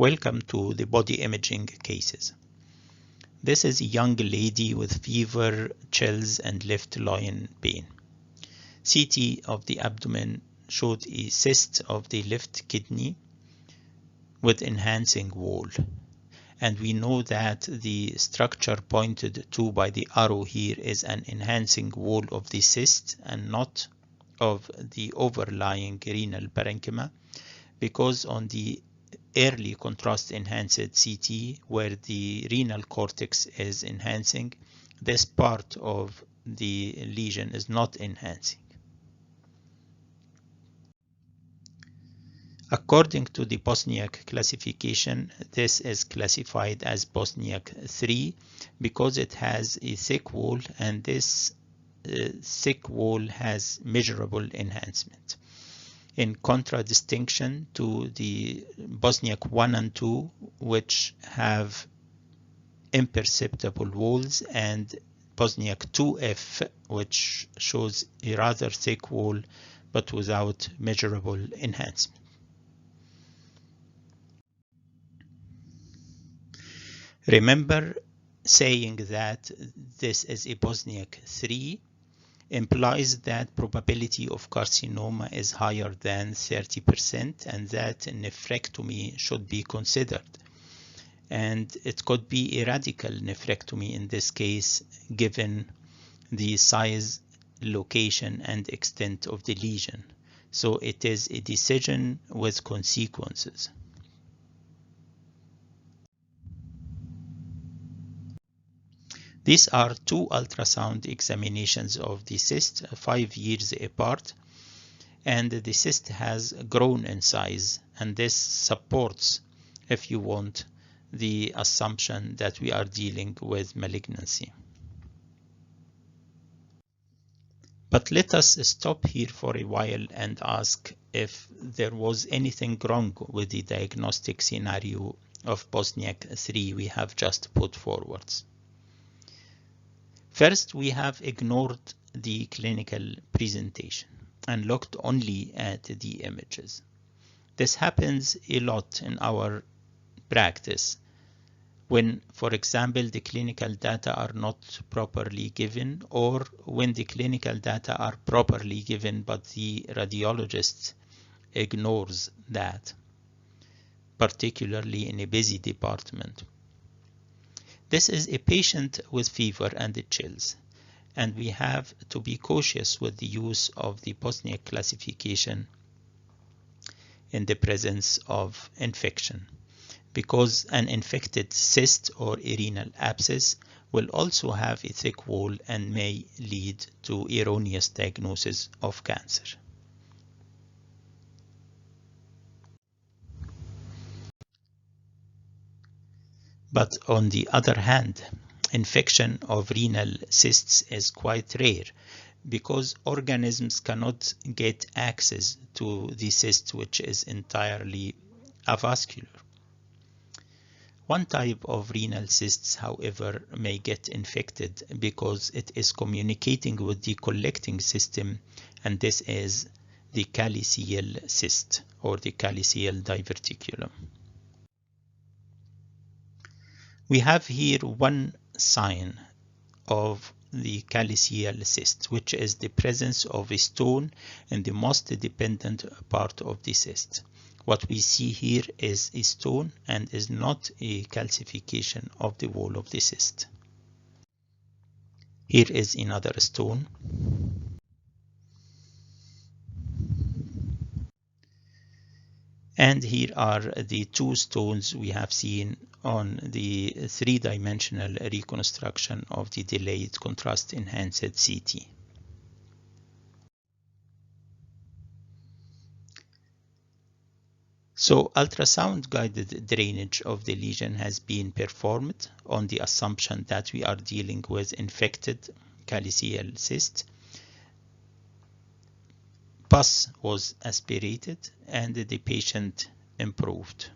Welcome to the body imaging cases. This is a young lady with fever, chills, and left loin pain. CT of the abdomen showed a cyst of the left kidney with enhancing wall. And we know that the structure pointed to by the arrow here is an enhancing wall of the cyst and not of the overlying renal parenchyma, because on the early contrast enhanced CT where the renal cortex is enhancing, this part of the lesion is not enhancing. According to the Bosniak classification, this is classified as Bosniak 3 because it has a thick wall, and this thick wall has measurable enhancement. In contradistinction to the Bosniak 1 and 2, which have imperceptible walls, and Bosniak 2F, which shows a rather thick wall but without measurable enhancement. Remember, saying that this is a Bosniak 3 implies that probability of carcinoma is higher than 30% and that nephrectomy should be considered. And it could be a radical nephrectomy in this case, given the size, location, and extent of the lesion. So it is a decision with consequences. These are two ultrasound examinations of the cyst 5 years apart, and the cyst has grown in size, and this supports, if you want, the assumption that we are dealing with malignancy. But let us stop here for a while and ask if there was anything wrong with the diagnostic scenario of Bosniak 3 we have just put forwards. First, we have ignored the clinical presentation and looked only at the images. This happens a lot in our practice when, for example, the clinical data are not properly given, or when the clinical data are properly given but the radiologist ignores that, particularly in a busy department. This is a patient with fever and chills, and we have to be cautious with the use of the Bosniak classification in the presence of infection, because an infected cyst or a renal abscess will also have a thick wall and may lead to erroneous diagnosis of cancer. But on the other hand, infection of renal cysts is quite rare because organisms cannot get access to the cyst, which is entirely avascular. One type of renal cysts, however, may get infected because it is communicating with the collecting system, and this is the calyceal cyst or the calyceal diverticulum. We have here one sign of the calyceal cyst, which is the presence of a stone in the most dependent part of the cyst. What we see here is a stone and is not a calcification of the wall of the cyst. Here is another stone. And here are the two stones we have seen on the three-dimensional reconstruction of the delayed contrast enhanced CT. So ultrasound-guided drainage of the lesion has been performed on the assumption that we are dealing with infected calyceal cyst. Pus was aspirated and the patient improved.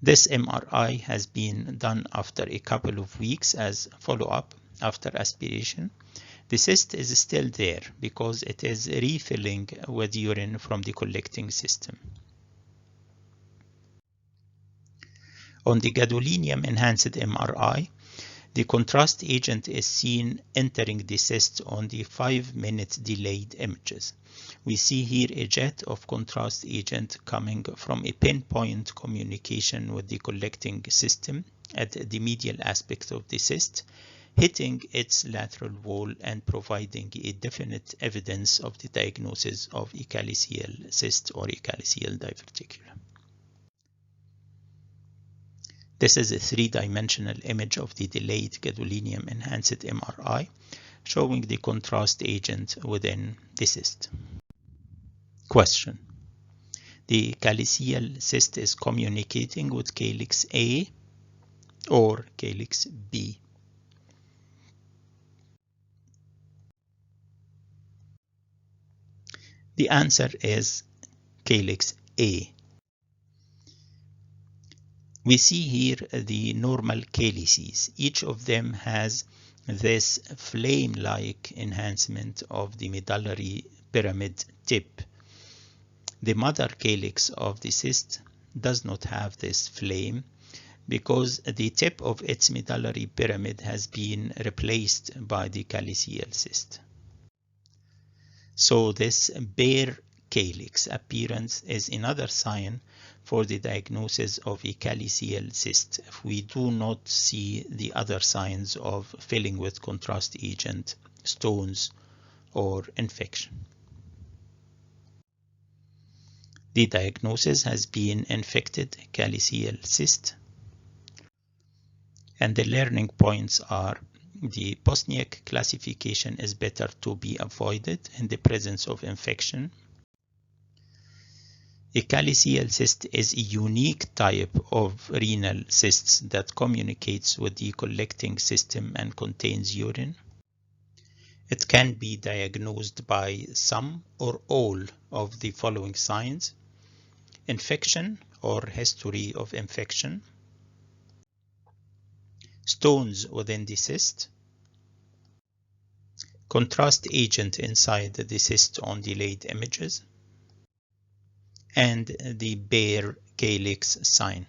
This MRI has been done after a couple of weeks as follow-up after aspiration. The cyst is still there because it is refilling with urine from the collecting system. On the gadolinium-enhanced MRI, the contrast agent is seen entering the cyst on the 5-minute delayed images. We see here a jet of contrast agent coming from a pinpoint communication with the collecting system at the medial aspect of the cyst, hitting its lateral wall and providing a definite evidence of the diagnosis of a calyceal cyst or a calyceal diverticulum. This is a 3-dimensional image of the delayed gadolinium-enhanced MRI, showing the contrast agent within the cyst. Question: the calyceal cyst is communicating with calyx A or calyx B? The answer is calyx A. We see here the normal calyces. Each of them has this flame-like enhancement of the medullary pyramid tip. The mother calyx of the cyst does not have this flame because the tip of its medullary pyramid has been replaced by the calyceal cyst. So this bare calyx appearance is another sign for the diagnosis of a calyceal cyst if we do not see the other signs of filling with contrast agent, stones, or infection. The diagnosis has been infected calyceal cyst, and the learning points are: the Bosniak classification is better to be avoided in the presence of infection. A calyceal cyst is a unique type of renal cysts that communicates with the collecting system and contains urine. It can be diagnosed by some or all of the following signs: infection or history of infection, stones within the cyst, contrast agent inside the cyst on delayed images, and the bare calyx sign.